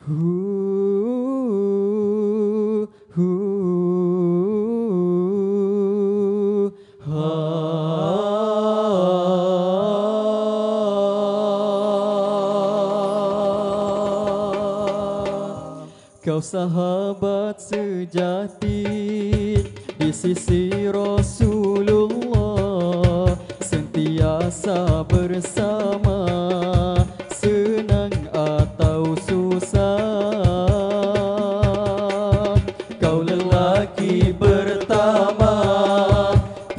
Kau sahabat sejati di sisi Rasulullah, sentiasa bersama senang atau susah. Kau lelaki pertama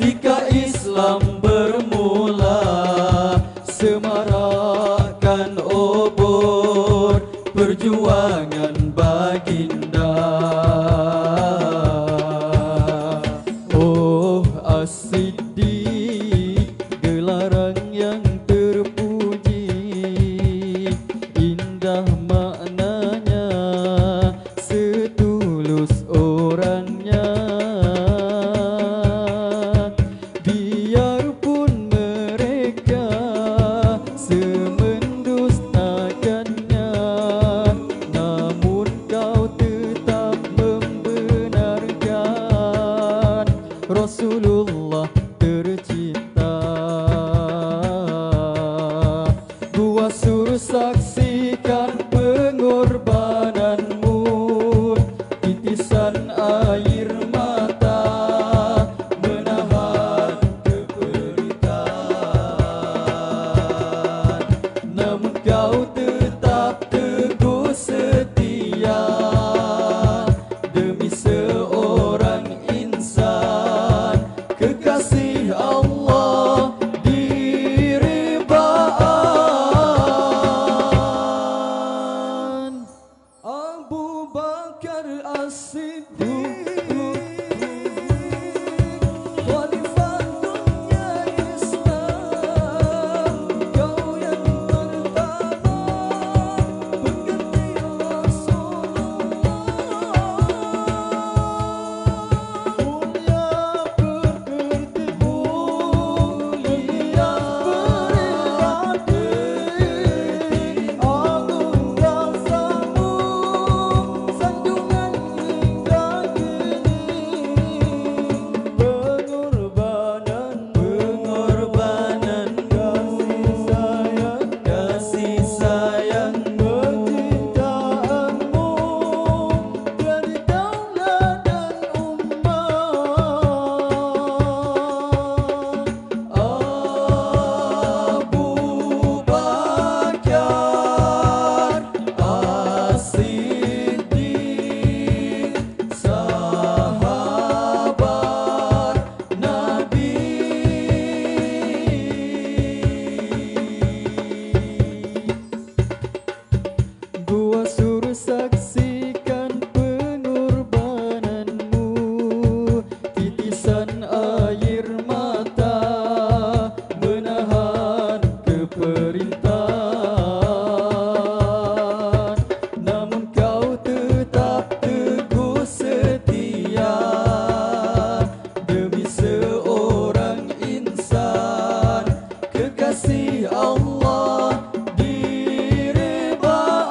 ketika Islam bermula, semarakkan obor perjuangan baginda. Oh As-Siddiq, gelaran yang terpuji, indah maknanya, setulus orangnya. Biarpun mereka semendustakannya, namun kau tetap membenarkan Rasulullah tercipta. Gua suruh saksikan pengorbananmu, titisan air mata menahan keperitan. Namun kau tetap teguh setia demi seorang insan, kekasih Allah diribaan. Abu Bakar As-Siddiq, khalifatnya Islam, kau yang pertama pengganti Rasulullah. Mulia berkerti, mulia berbakti, agung rasamu, sanjungan hingga kini. Pengorbanan, kasih sayang, kecintaanmu dari daulah dan umat. Abu Bakar As-Siddiq, sahabat Nabi. Gua suruh saksikan pengorbananmu, titisan air mata menahan keperitan. Namun kau tetap teguh setia demi seorang insan, kekasih Allah diribaan.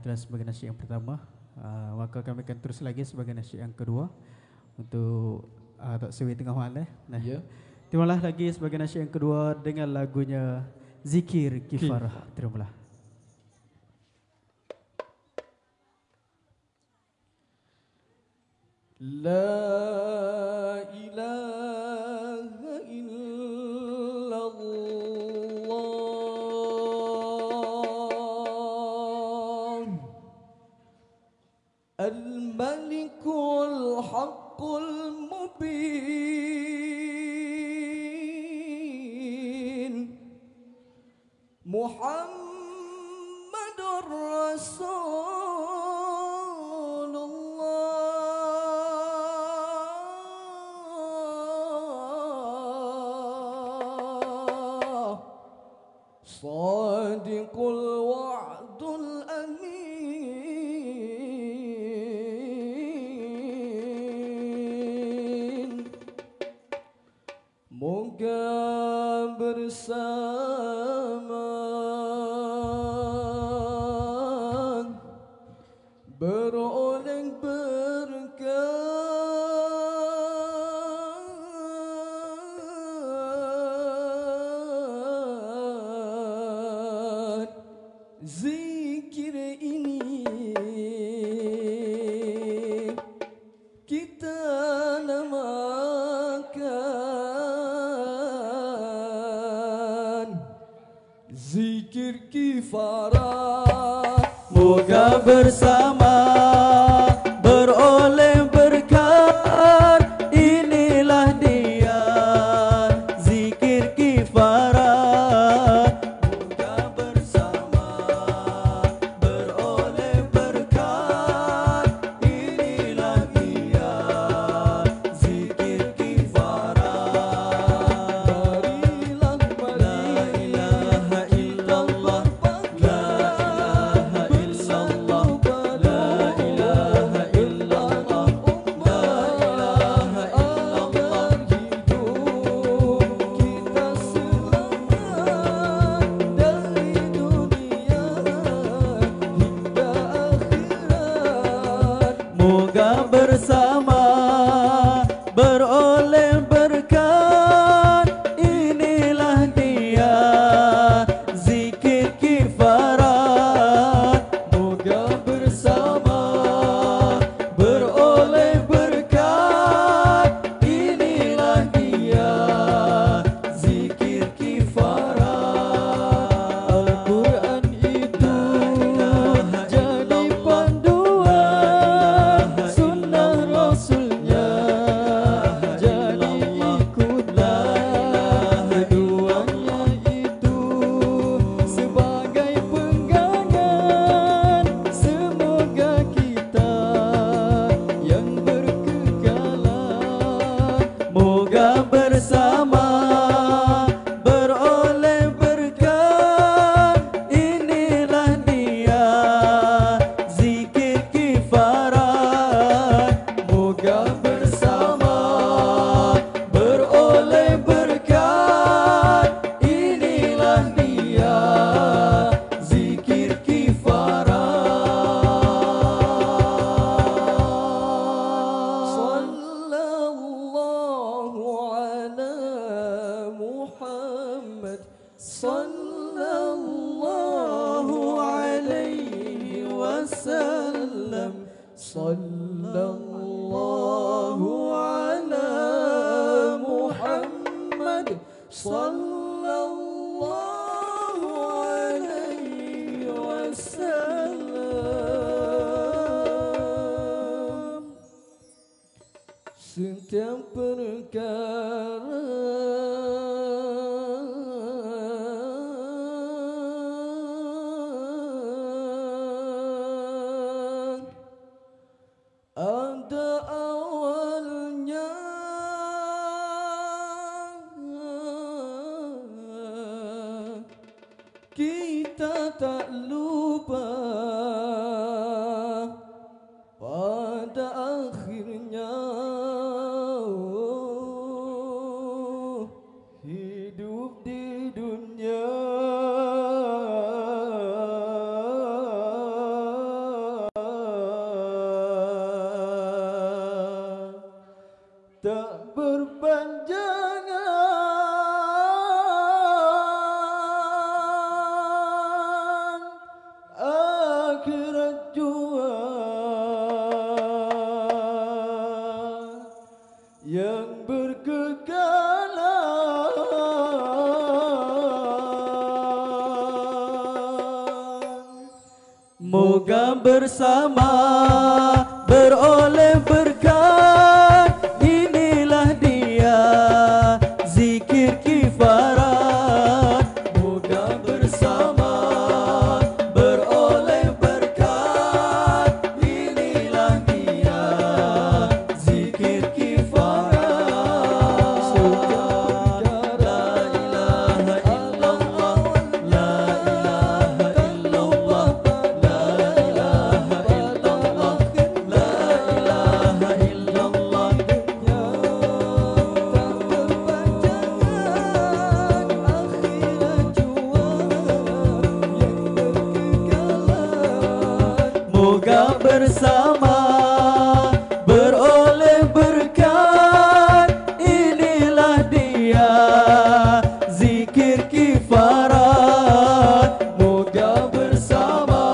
itulah sebagai nasyid yang pertama. Maka kami akan terus lagi sebagai nasyid yang kedua untuk Tok Sewi Tengah Malam. Nah, Ya. terimalah lagi sebagai nasyid yang kedua dengan lagunya Zikir Kifarah. Terimalah. La ilaha illallah Al-Malikul Haqqul Mubin Muhammadur Rasulullah Sadiqul Wa'dul Amin Moga bersama beroleh berkat zikir ini kita namakan zikir kifarah. Moga bersama beroleh berkat, inilah dia zikir kifarah. Moga bersama beroleh berkat, inilah dia zikir kifarah. Marilah la ilaha illallah, la ilaha illallah, la ilaha illallah, la ilaha illallah. Hidup kita selamat dari dunia hingga akhirat. Moga bersama beroleh berkat, inilah dia zikir kifarat. Moga bersama beroleh berkat, inilah dia zikir kifarat. Al-Quran itu jadi panduan, sunnah Rasulnya jadi ikutlah. Keduanya itu sebagai pegangan, semoga kita yang berkekalan. Moga bersama beroleh berkat, inilah dia zikir kifarat. Moga bersama beroleh berkat, inilah dia zikir kifarat. Sallallahu ala Muhammad, sallallahu alaihi wasallam, sallallahu ala Muhammad, sallallahu alaihi wasallam. Setiap perkara ada awalnya, kita tak lupa pada akhirnya. Hidup di dunia tak berpanjangan akhirat jua yang berkekalan. Moga bersama beroleh berkat, inilah dia zikir kifarat. Moga bersama beroleh berkat, inilah dia zikir kifarat. Sejak la ilaha illallah, la ilaha illallah, la ilaha illallah, la ilaha illallah. Moga bersama beroleh berkat, inilah dia zikir kifarat. Moga bersama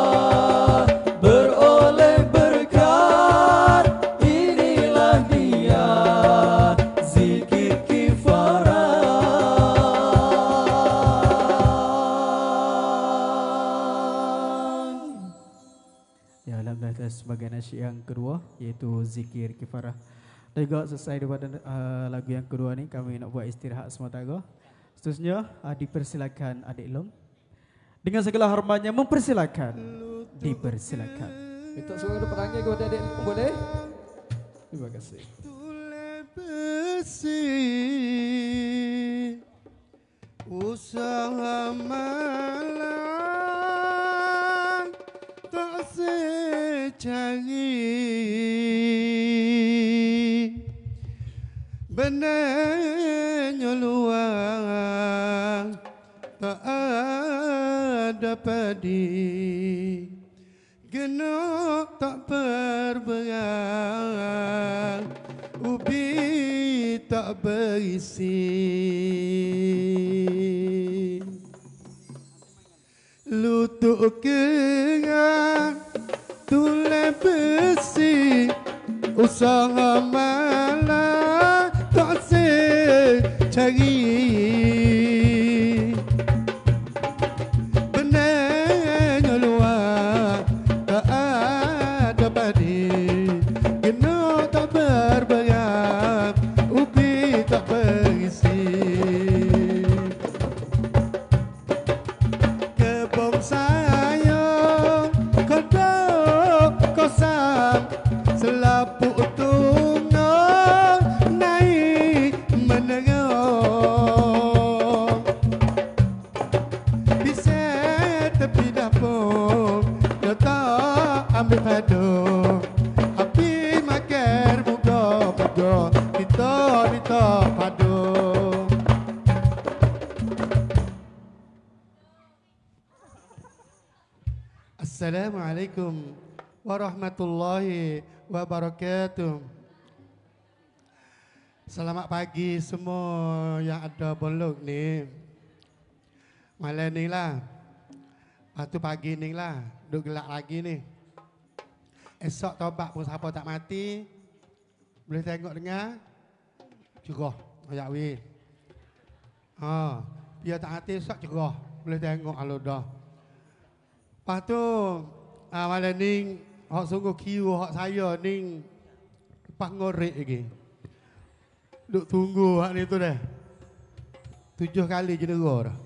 beroleh berkat, inilah dia zikir kifarat. Ya, alhamdulillah sebagai nasyid yang kedua iaitu zikir kifarah. Dan juga selesai daripada lagu yang kedua ni, kami nak buat istirahat sementara. Seterusnya dipersilakan adik Long. Dengan segala hormatnya mempersilakan. Dipersilakan. Minta suara perangai kepada adik boleh? Terima kasih. Tule besi usaha malang tak secari benarnya luang tak ada padi genok tak berberang, ubi tak berisi. Lutut kerang, tulang besi, usaha malang tak secari. Benarnya luar tak ada padi, genok tak berbayar, ubi tak berisi. Kebun sayur kodok kosam, selaput tungau naik menerong. Bisa tepi dapur, dia tak ambil padu. Api makan buka-buka, kita padu. Assalamualaikum warahmatullahi wabarakatuh. Selamat pagi semua yang ada bolok ni. Malam ni lah. Lepas tu pagi ni lah. Duk gelap lagi ni. Esok tobat pun siapa tak mati. Boleh tengok dengar. Cerah. Ayak weh. Biar tak mati esok cerah. Boleh tengok kalau dah. Lepas tu malam ni hak sungguh kiu hak saya ni lepas ngorek lagi. Duk tunggu hak ni tu dah. 7 kali jenera dah.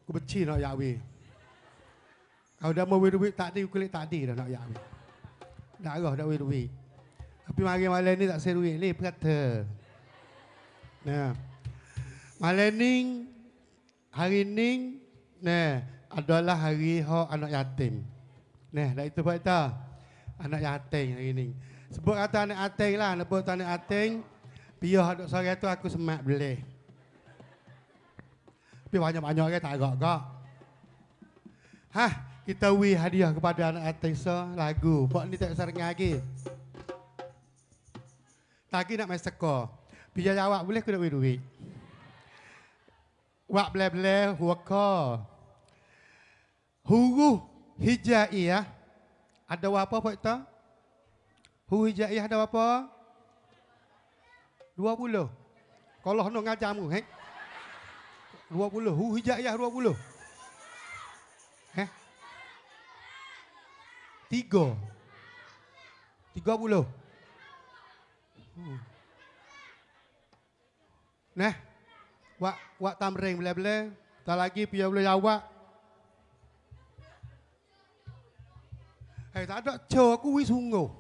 Aku benci nak yak weh. Kalau dah mau duit tadi kulit tadi dah nak yak weh. Darah dah duit. Tapi mari malam ni tak saya duit ni berkata. Nah. Malam ni hari ni nah adalah hari hak anak yatim. Nah, dah itu buat tak? Anak yatim hari ni. Sebut kata anak yatim lah, sebut anak yatim. Biar duk sore tu aku semak boleh. Tapi banyak-banyak orang tak agak-agak. Kita wi hadiah kepada anak yatim so lagu. Buat ni tak sering lagi. Tadi nak main seko. Biar jawab boleh aku nak beri duit. Wak bele-bele huaka. Huruf hijaiyah ada apa Pak Ita? Huruf hijaiyah ada apa? 20. Kalau hendak ngajar mu, 20. Huruf hijaiyah 20. 3. 30. Nah, wak tamring bele-bele, tak lagi biar boleh jawab. Tak ada cok aku wis sungguh.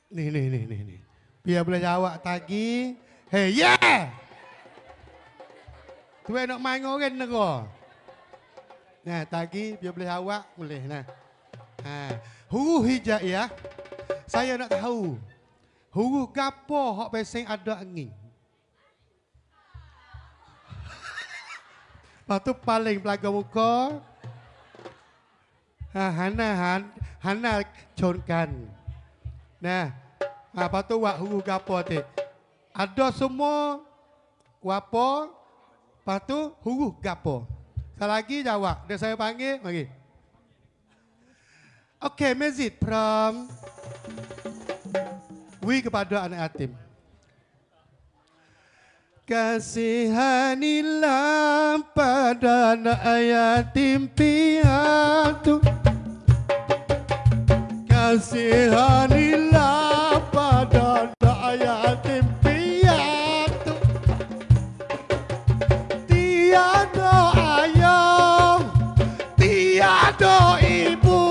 Nih. Biar boleh jawab tadi. Hey, yeah! Tu nak main orang negara. Nah, tadi biar boleh jawab boleh nah. Huruf hijaiyah saya nak tahu. Huruf gapo hok pesing ada angin. Lepas tu paling belakang muka. Hana conkan. Nah, lepas tu wak huruf gapo tu. Ada semua wapo, lepas tu huruf gapo. Selagi jawab, dia saya panggil, mari. Okey, Mazid, pram. Wi kepada anak yatim. Kasihanilah pada anak yatim piatu. Kasihanilah pada anak yatim piatu. Tiada ayah, tiada ibu.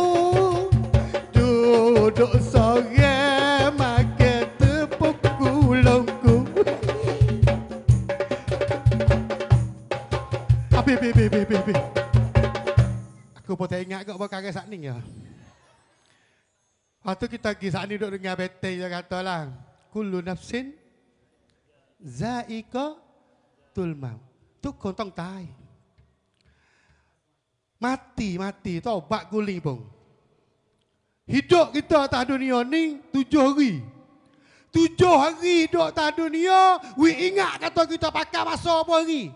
Duduk sore makan tepuk kulungku. Api. Aku pun tak ingat kau bakal kat ni ya. Lepas tu kita pergi saat ni duduk dengan betul dia kata lah. Kullu nafsin za'iqatul maut. Tu kontong tai. Mati tu bak guling pun. Hidup kita atas dunia ni 7 hari. 7 hari hidup atas dunia. We ingat kata kita pakai masa apa hari.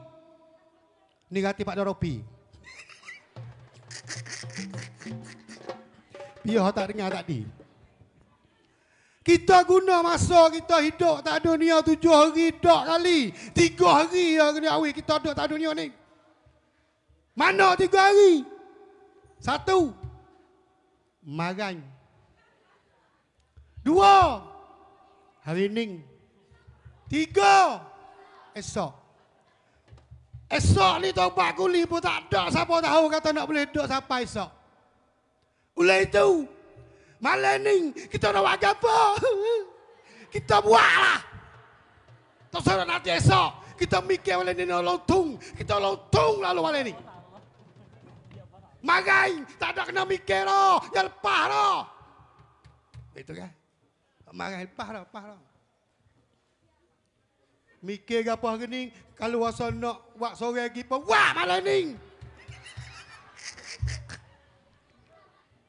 Ni kata Pak Doropi. Biar tak dengar tadi. Kita guna masa kita hidup tak dunia 7 hari dak kali. 3 hari kita duduk tak dunia ni. Mana 3 hari? 1. Magang. 2. Hari Ning. 3. Esok. Esok ni tobat kuli pun tak ada siapa tahu kata nak boleh duduk sampai esok. Oleh itu, malam ni kita nak buat apa? Kita buatlah. Tak usah nanti esok. Kita mikir malam ni nak lontung. Kita lontung lalu malam ni. Magai, tak ada kena mikir dah. Yang lepas dah. Itu kan? Magai lepas dah. Mikir apa hari ni? Kalau rasa nak buat sore lagi pun, wah malam ni.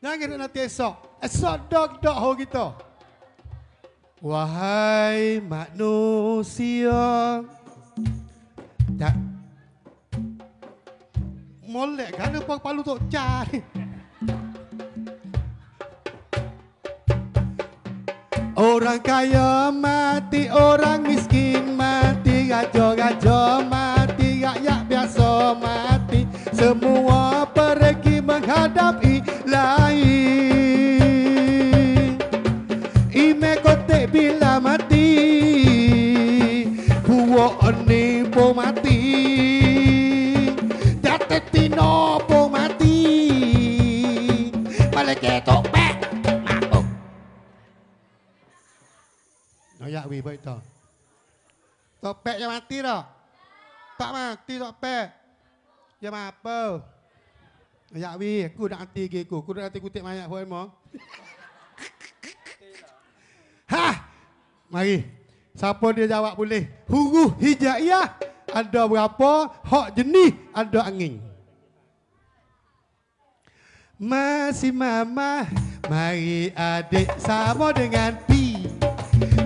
Jangan nanti esok. Esok dok ho kita. Wahai manusia. Tak. Molek kan apa palu tok cari. Orang kaya mati, orang miskin mati, gajo mati, rakyat biasa mati. Semua pergi menghadap Ilahi. Ime kotek bila mati, buok ni pun mati, jatuh tino pun mati, balik ketok pek mabuk. Noyak wi baik tu. Topek yang mati dah. Tak mati topek. Yang apa? Ya wi, aku nak hati aku. Aku nak hati kutip mayat hoi mo. Ha! Mari. Siapa dia jawab boleh. Huruf hijaiyah ada berapa? Hak jenis ada angin. Masih mama, mari adik sama dengan pi.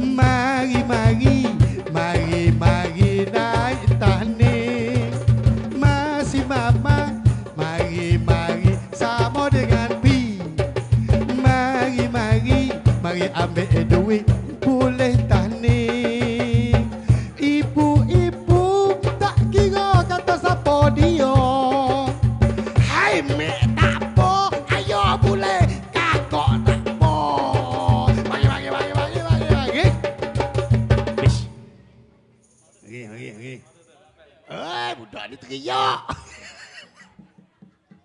Mari, mari, mari, mari naik tahnik. Masih mama, mari, mari sama dengan pi. Mari, mari, mari ambil duit, boleh tahnik. Ibu-ibu tak kira kata siapa dia. Hai mek tak apa, ayo boleh kakak tak apa. Mari, mari, mari, mari, mari, mari. Bish. Mari, mari, mari. Budak ni teriak.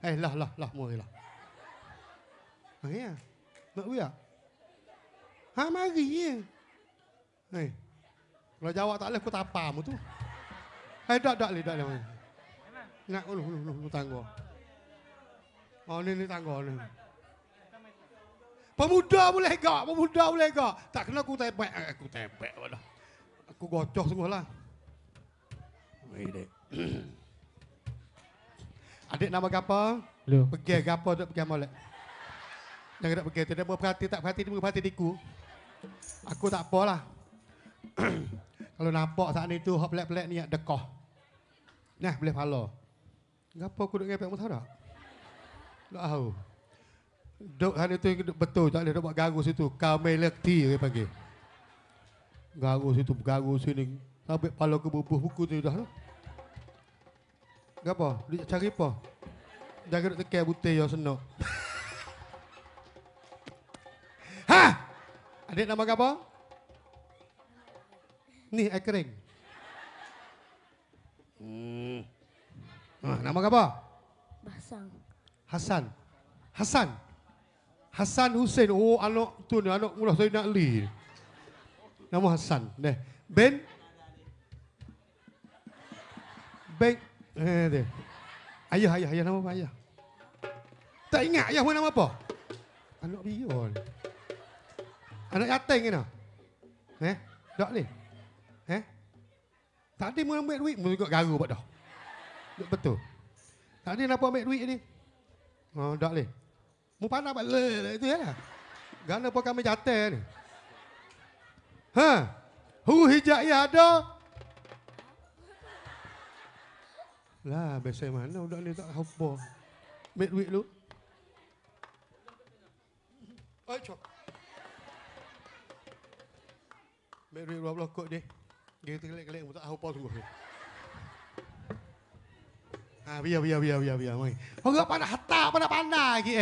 Lah, mari lah. Mari ya. Nak buat? Ha, mari ya. Kalau jawab tak boleh, aku tapamu tu. Tak boleh. Nak, lu tangga. Oh, ni tangga ni. Pemuda boleh gak? Tak kena aku tepek. Wadah. Aku gocoh sungguh lah. Mari, dek. Adik nama apa? Lu. Pergi apa tak pergi molek? Jangan tak pergi, tidak berperhati, tak perhati, dia berperhati diku. Aku tak apalah. Kalau nampak saat ni tu hak pelik-pelik ni dekoh. Nah, boleh pala. Gapo aku duk ngepek mu tahu tak? Tak tahu. Duk hari tu betul tak boleh buat garu situ. Kamelekti dia panggil. Garu sini. Sampai pala ke bubuh buku tu dah tu. Gapo? Dia cari apa? Jangan duk tekan butir yo senok. Ha! Adik nama apa? Ni air kering. Nama apa? Basang. Hasan Hussein. Oh, anak tu ni, anak mula saya nak li. Nama Hasan. Deh. Ben. Deh. Ayah nama apa ayah? Tak ingat ayah nama apa? Anak biol. Anak yatim ke nak? Tak ni. Tadi mu ambil duit, mu juga garu buat dah. Betul. Tadi nak ambil duit ni? Oh, tak boleh. Mu pandang buat le itu ya. Gana apa kami jatuh ni? Huruf hijaiyah ada? Lah, biasa mana budak ni tak apa. Ambil duit lu. Oi, cok. Ambil duit 20 kot dia. Dia kelek-kelek tak tahu apa sungguh. Biar. Mari. Orang pandai lagi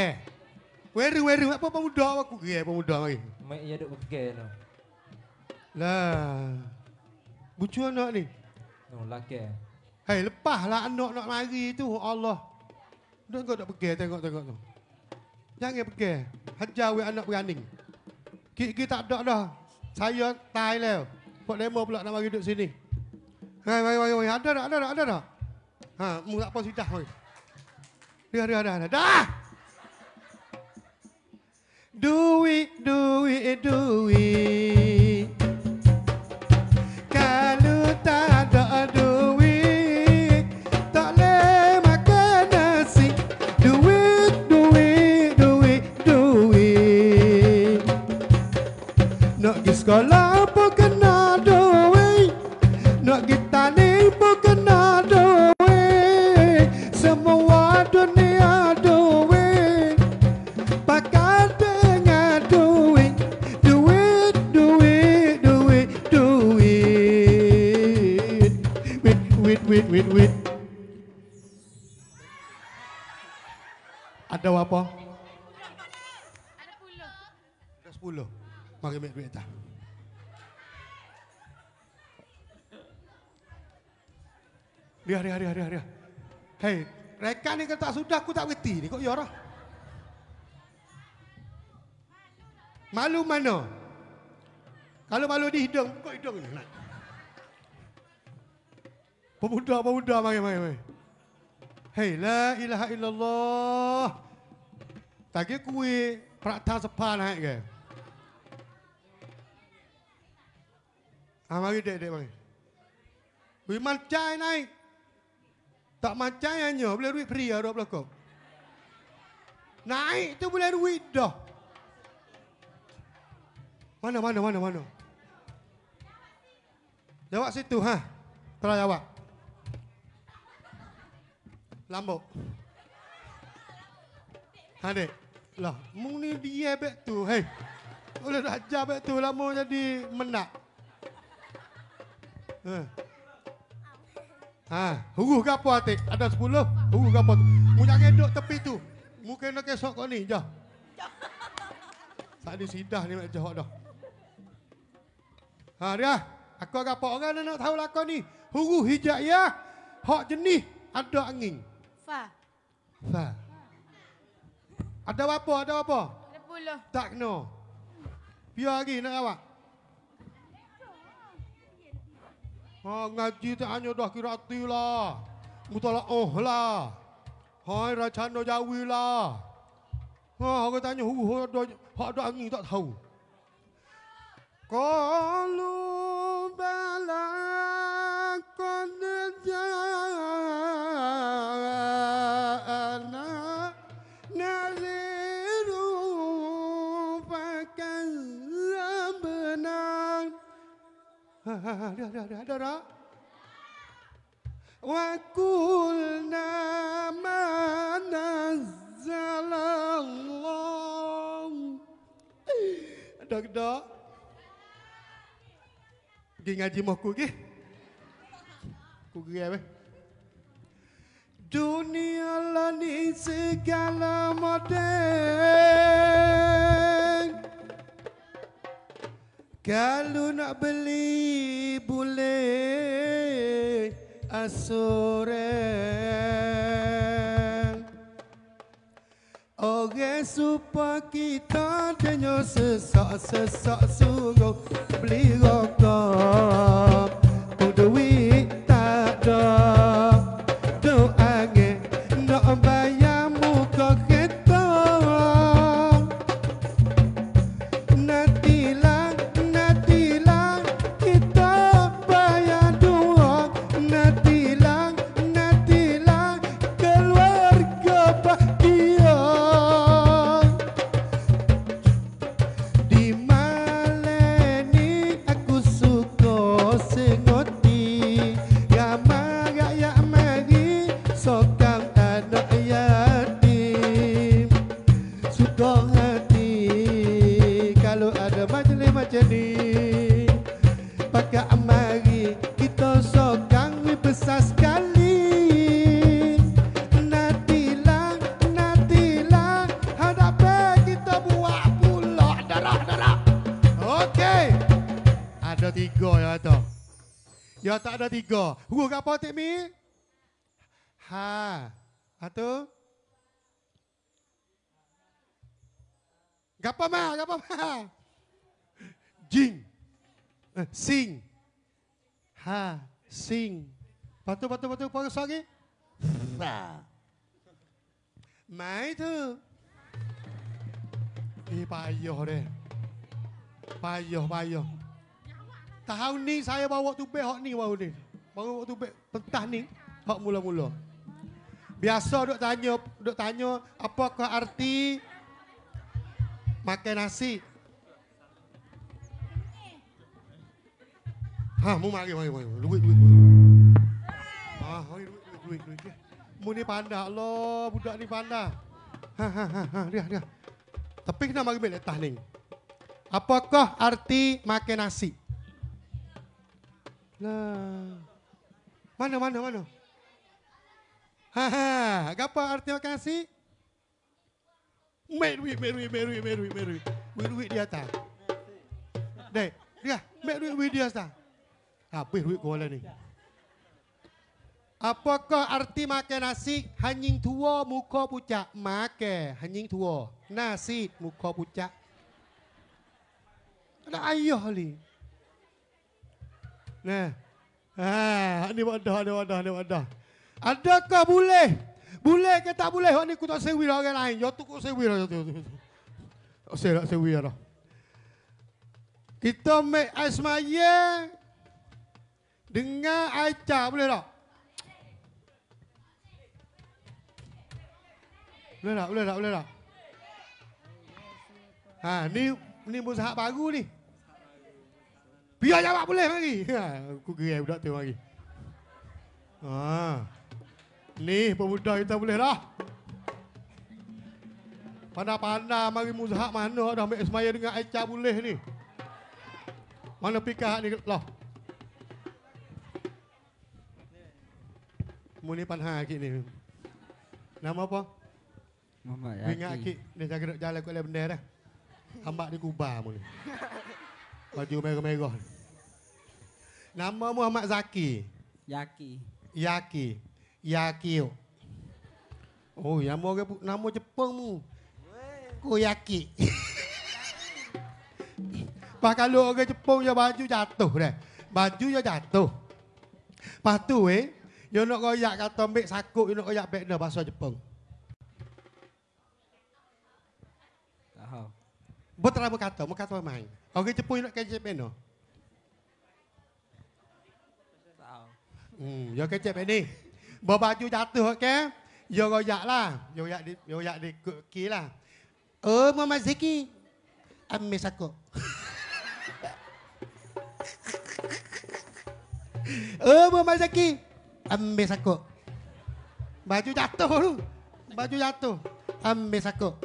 Weru apa pemuda aku pemuda mari. Mak ia duk pergi no. Lah. Bucu anak ni. No laki. Hei, lepaslah anak nak mari tu Allah. Dah kau tak pergi tengok tu. Jangan pergi. Hajar we anak beraning. Kita tak ada dah. Saya tai leh. Pok demo pula nak mari duduk sini. Hai. Ada tak? Mu tak apa sudah mari. Dah. Dah. Duit. Kalau tak ada duit, tak boleh makan nasi. Duit. Nak pergi sekolah pun kena duit. Nak pergi tani pun kena duit. Semua dunia duit. Pakai dengan duit. Wait. Ada apa? Ada 10. Mari ambil duit tak? Dia. Hei, rekan ni kalau tak sudah aku tak berhenti ni. Kok ya lah? Malu mana? Kalau malu di hidung, kok hidung ni? Pemuda, mari. Hei, la ilaha illallah. Tadi kuih perakta sepan naik ke? Mari dek mari. Wih macai naik. Tak macai hanya boleh duit free 20 kop. Naik tu boleh duit dah. Mana. Jawab situ ha. Tolong jawab. Lambok. Ha dek. Lah, mu ni dia bet tu. Hei. Boleh dah ajar bet tu lama jadi menak. Huruf ke apa atik? Ada 10. Huruf ke apa tu? Mu jangan duduk tepi tu. Mu kena kesok kau ni. Jah. Tak ada sidah ni mak jawab dah. Dia. Aku agak apa orang nak tahu lakon ni. Huruf hijaiyah. Hak jenis ada angin. Fa. Ada apa? Ada 10. Tak kena. Biar lagi nak jawab. Ngaji tak hanya dah kira hati lah. Mutalaah lah. Hai racana Jawi lah. Orang tanya hak ada angin tak tahu. Qalu bala qad ja'ana nadhiru fakazzabna. Ada. Wa qulna ma nazzalallah. Ada. Pergi ngaji mahku ke? Ku gerai weh. Dunia lah ni segala model. Kalau nak beli boleh asuran. Orang supaya kita tanya sesak sungguh beli rokok. Tu duit tak ada. Tu angin nak bayar muka kereta. Nantilah kita bayar dua. Nantilah keluarga bahagia. Di malam ni aku suka sengoti. Rakyat mari sokang anak yatim. Suka hati kalau ada majlis macam ni. Pakai mari kita sokang besar sekali. Nantilah hadapi kita buat pula darah. Okey. Ada 3 ya kata. Ya tak ada 3. Huruf apa Tik Mi? Ha. Atau? Gapa ma? Jing. Sing. Ha. Sing. Patu. Pakai lagi. Fa. Mai tu. Payah deh. Payah. Tahun ni saya bawa tubek hak ni baru ni. Baru tubek pentah ni hak mula-mula. Biasa duk tanya apakah arti makan nasi. Mu mari. Duit. Duit. Mu ni pandai Allah, budak ni pandai. Dia. Tapi kena mari balik tah ni. Apakah arti makan nasi? Lah. Mana? Apa arti makan nasi? Duit di atas. Dek, dia, duit di atas. Apa duit kau lah ni? Apakah arti makan nasi? Hanying tua muka pucat. Makan hanying tua. Nasi muka pucat. Ada ayah ni. Nah. Ni wadah. Adakah boleh? Boleh ke tak boleh? Hak ni aku tak sewi lah orang lain. Yo tu aku sewi lah. Tak sewi lah. Kita make ais maya Dengar Aicha boleh tak? Boleh tak? Boleh tak? Boleh tak? Ha, ni muzahat baru ni. Biar jawab boleh mari. Ha, aku gerai budak tu mari. Ha. Ni pemuda kita boleh dah. Pandai-pandai mari muzahat mana dah ambil semaya dengan Aicha boleh ni. Mana pikah ni lah. Mu ni panha akik ni. Nama apa? Muhammad Ingat Yaki. akik ni jaga duk jalan kat dalam benda dah. Hambak di Kuba mu ni. Baju merah-merah. Nama Muhammad Zaki. Yaki. Yaki. Oh, nama Jepang mu. Koyaki. Pas kalau orang Jepang je baju jatuh dah. Baju je jatuh. Lepas tu dia nak royak kata ambil sakut, dia nak royak back dah bahasa Jepang. Tahu. Betul apa kata? Mau kata main. Orang Jepang nak kecep beno. Tahu. Dia kecep ni. Bawa baju jatuh okey. Dia royak lah. Dia royak di kiri lah. Oh, Mama Zeki. Ambil sakut. Oh, Mama Zeki. Ambil sakut. Baju jatuh tu. Baju jatuh. Ambil sakut.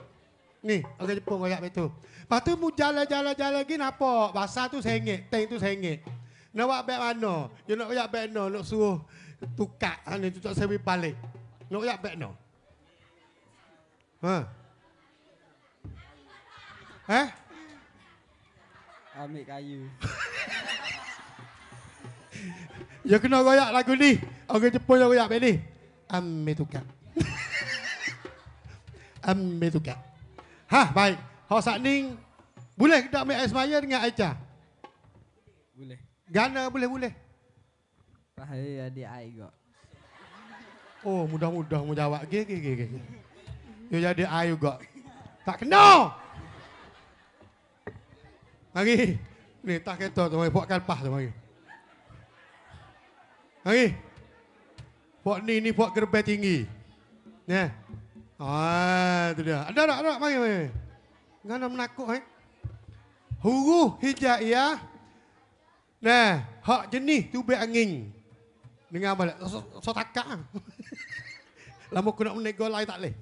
Ni, orang Jepang royak betul. Lepas tu mu jalan-jalan lagi nampak basah tu RM1, tank tu RM1. Nak buat beg mana? Dia nak royak beg no, nak suruh tukar. Ni tu tak sewi balik. Nak royak beg no. Ha. Ambil kayu. Ya kena royak lagu ni. Orang Jepun yang royak beg ni. Ambil tukar. Ambil tukar. Ha, baik. Hak saat ni boleh tak ambil air semaya dengan Aicha? Boleh. Gana boleh. Pahaya adik air kok. Oh, mudah-mudah mu jawab. Ge. Dia jadi air juga. Tak kena. Mari. Ni tak kereta tu mari buat kalpah tu mari. Mari. Buat ni buat gerbang tinggi. Nah. Ah, tu dia. Ada mari. Ngana menakut huruf hijaiyah. Nah, hak jenis tubik angin. Dengar balik. So takak. Lama aku nak menego lain tak leh.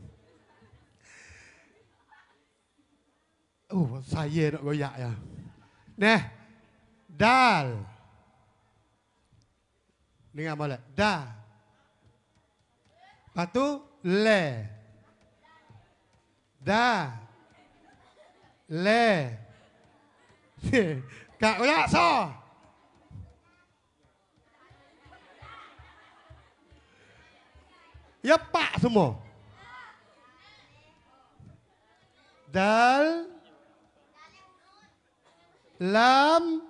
Oh, saya nak goyak ya. Nah. Dal. Dengar balik. Da. Lepas tu le. Da. Le. Kak goyak so. Ya pak semua. Dal. Lam.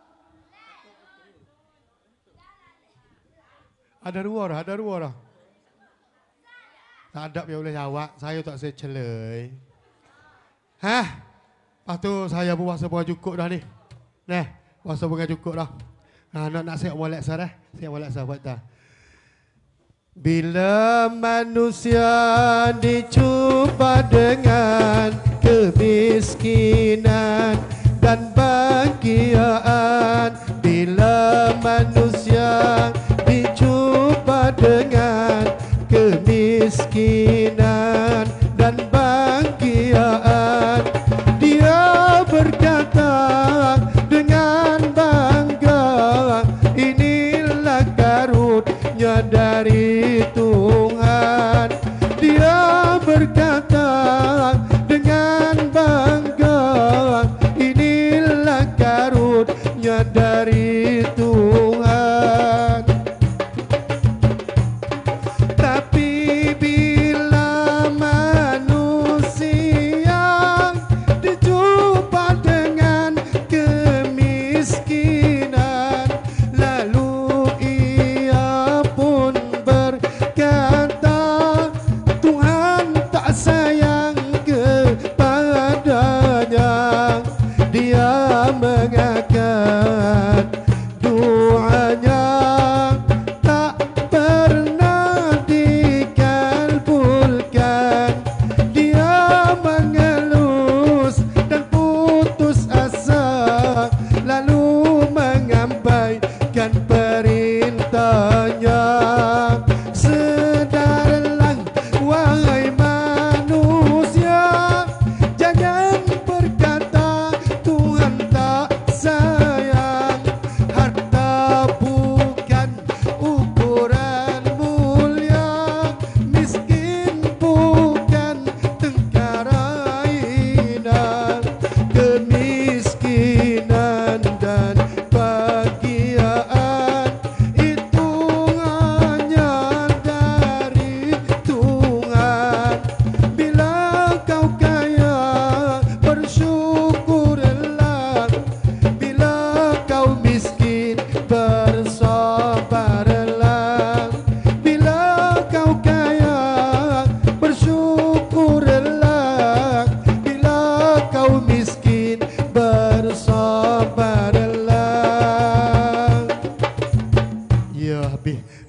Ada dua dah. Tak ada yang boleh jawab. Saya tak saya celai. Hah? Lepas tu saya puasa bunga cukup dah ni. Nah, puasa bunga cukup dah. Nak siap molek sah dah. Siap molek sah buat dah. Bila manusia dicuba dengan kemiskinan dan bahagiaan, bila manusia dicuba dengan kemiskinan dan bahagiaan, dia berkata dengan bangga, inilah karunnya dari Tuhan. Dia berkata dengan bangga, inilah karunnya dari Tuhan. Tapi bila manusia dicuba dengan kemiskinan, lalu ia pun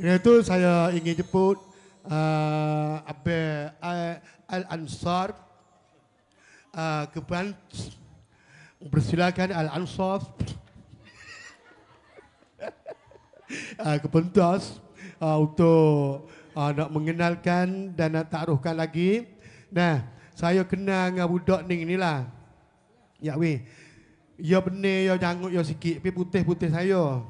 Itu saya ingin jemput Abel Al-Ansar ke persilakan Al-Ansar ke pentas untuk nak mengenalkan dan nak taruhkan lagi. Nah, saya kenal dengan budak ni lah. Ya weh. Ya benar, ya janggut, ya sikit. Tapi putih-putih saya.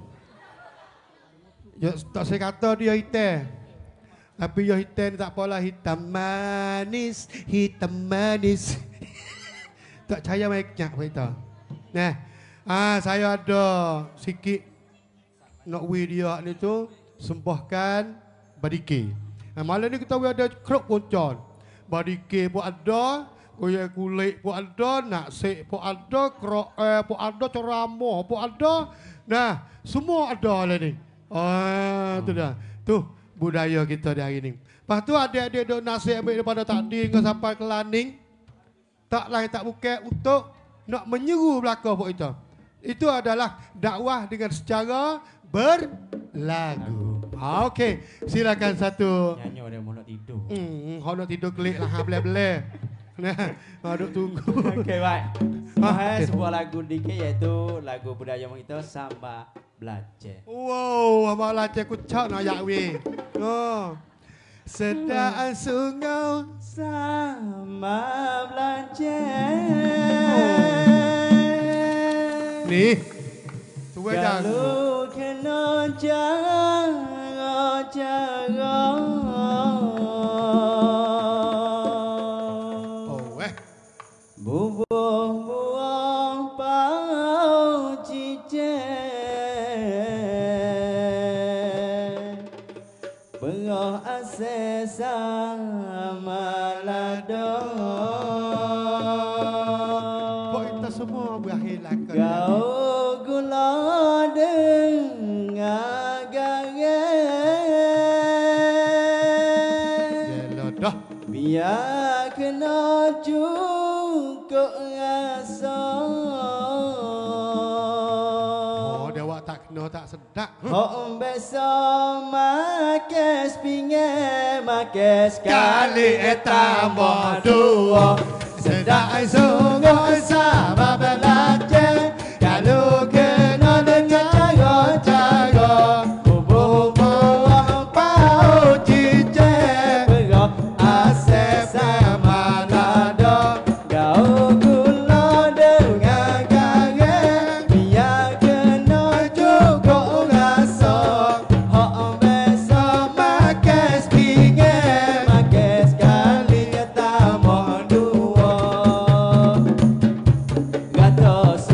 Ya, tak saya kata dia hitam. Tapi ya hitam tak apalah. Hitam manis, hitam manis. Tak percaya banyak kita. Nah, saya ada sikit nak weh dia ni tu. Sembahkan badike. Malam ni kita ada krok poncon. Badike pun ada. Kuya kulit pun ada, nasi pun ada, krok pun ada, ceramah pun ada. Nah, semua ada lah ni. Tu dah. Tu budaya kita di hari ni. Lepas tu adik-adik duk nasi ambil daripada tadi hingga sampai ke Laning. Tak lain tak bukan untuk nak menyeru belakang pun itu. Itu adalah dakwah dengan secara berlagu. Okey, silakan satu. Nyanyi dia mau nak tidur. Nak tidur kelik lah, bele-bele. Nah, duk tunggu. Okey, baik. Bahas sebuah lagu dikit iaitu lagu budaya kita Samba Belajar. Wow, abang lacak kucak nak yak weh. Oh. Sedang sungai Samba Belajar. Ni. Tu dah. Kalau kena cara-cara bubuh-buang pau cicek Berah ase sama lado Kok kita semua berakhir lakon. Kau gula dengar garet Dah. Biar kena cukup rasa. Oh, dewa tak kena tak sedak. Hok besok makes pinggir makes Kali tambah dua. Sedang sungguh sama belajar. Kalau kena dengar cara-cara bubuh-buang pau cicek Berah asep sama lada Kau gula dengan garet Biar kena cukup rasa Hok besok makes pinggir makes kali tambah dua Gatos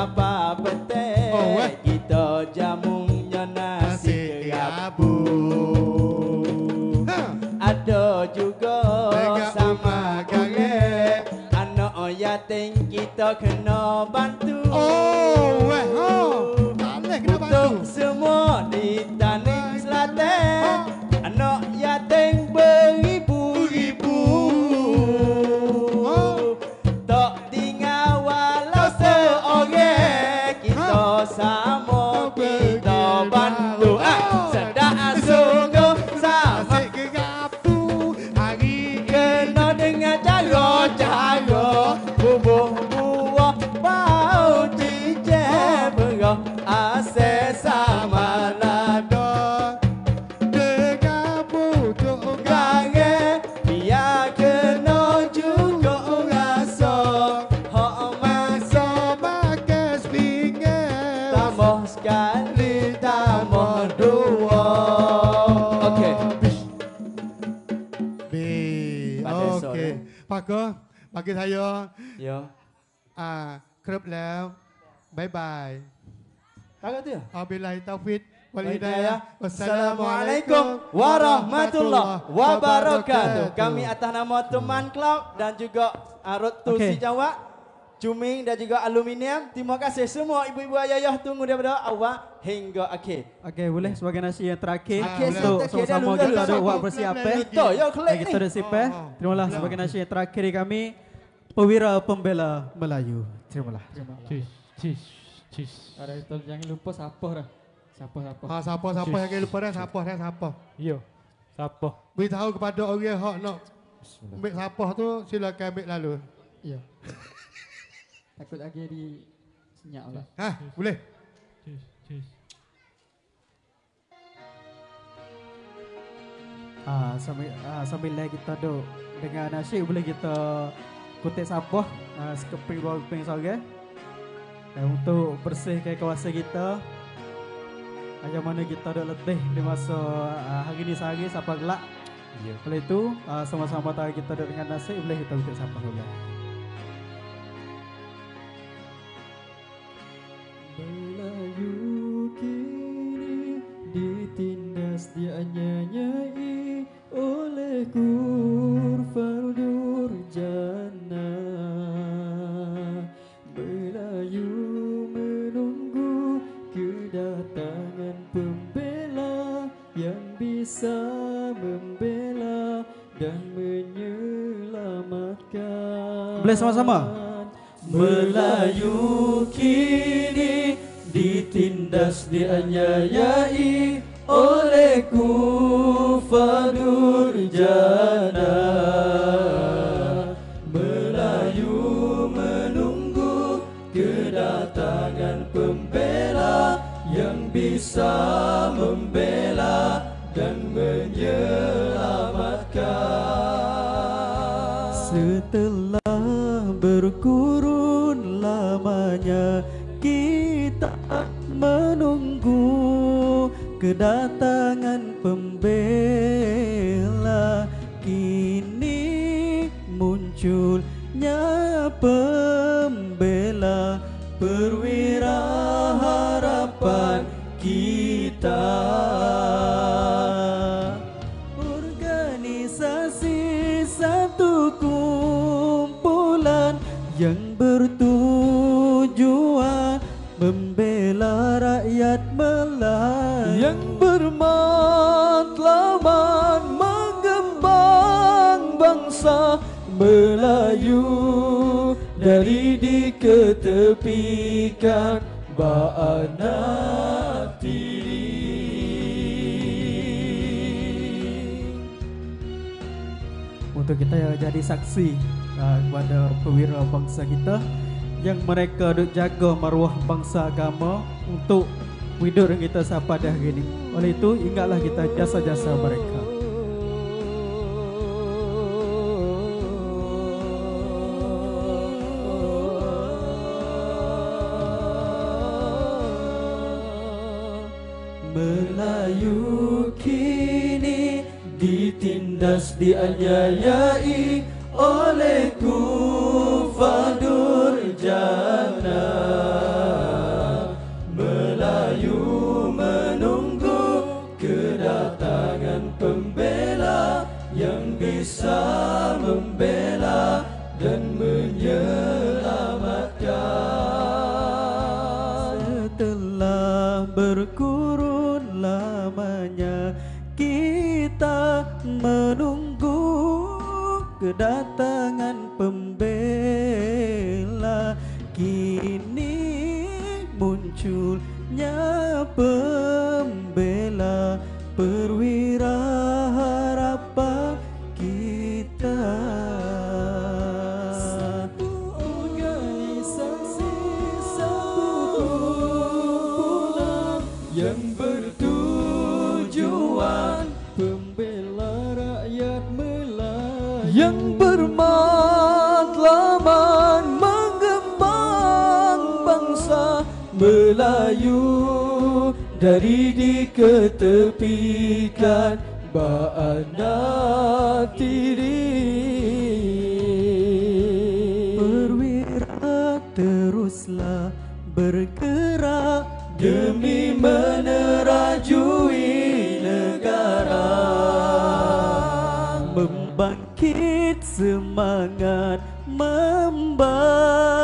apa petek Oh, weh. kita jamungnya nasi kerabu. Ada juga Dekat sama rumah kulit anak yatim kita kena bantu. Oh, weh, tak boleh kena bantu. Untuk semua di Tanjung Selatan anak yatim beribu-ribu. Tak tinggal walau seorang, kita sama kita bantu. Sedap sungguh sama Asyik kerabu hari kena dengan cara-cara bubuh buah bau cicak berah asyik sama lada dengan pucuk kangen biar kena juga rasa hak masa makan sepinggan. tambah sekali tambah dua. Okey. B. Pada Okey. sore. Pakar, bagi saya Ya. kerapแล้ว Bye bye. Tahu tu ya? Wabillahi taufik wal Hidayah. hidayah. Wassalamualaikum warahmatullahi wabarakatuh. Kami atas nama teman Cloud dan juga Rotu Okey. Si Jawa, Cuming dan juga Aluminium. Terima kasih semua ibu-ibu ayah tunggu daripada awal hingga akhir. Okey, boleh sebagai nasi yang terakhir Okey, untuk terakhir sama-sama dulu, kita dulu. ada buat persiapan. Itu ya Dan klik kita ni. ada sipeh. Terimalah sebagai nasi yang terakhir dari kami, Perwira Pembela Melayu. Terimalah. Ada itu jangan lupa siapa dah. Siapa. Siapa yang lupa dah, siapa. Yo, siapa? Beritahu kepada orang yang nak ambil siapa tu, silakan ambil lalu. Ya. Takut lagi di senyap lah. Boleh. Sambil lagi kita duk dengan nasyid, boleh kita kutip sabah sekeping dua keping sore untuk bersihkan kawasan kita. Yang mana kita duk letih di masa hari ni sehari sampai gelap. Ya. Oleh itu sama-sama tadi kita duk dengan nasyid, boleh kita kutip sabah dulu. Melayu kini ditindas dianyanyai oleh kurfan durjana. Melayu menunggu kedatangan pembela yang bisa membela dan menyelamatkan. Boleh sama-sama? Melayu kini ditindas dianyayai oleh kufar durjana. Melayu menunggu kedatangan pembela yang bisa membela dan menyelamatkan. Setelah berkurun lamanya kita menunggu kedatangan pembela, kini munculnya pembela perwira harapan kita. Organisasi satu kumpulan yang bertujuan membela rakyat Melayu, yang bermatlamat mengembang bangsa Melayu dari diketepikan ba'anak diri. Untuk kita yang jadi saksi kepada perwira bangsa kita yang mereka duk jaga maruah bangsa agama untuk hidup kita sampai pada hari ini. Oleh itu ingatlah kita jasa-jasa mereka. Melayu kini ditindas dianyayai oleh kufar durjana. berkurun lamanya kita menunggu kedatangan pembela. Kini munculnya pembela, perwira harapan kita. Organisasi satu kumpulan yang bertujuan pembela rakyat Melayu, yang bermatlamat mengembang bangsa Melayu dari diketepikan ba'ana tiri. Perwira teruslah bergerak demi menerajui negara, membangkit semangat membara.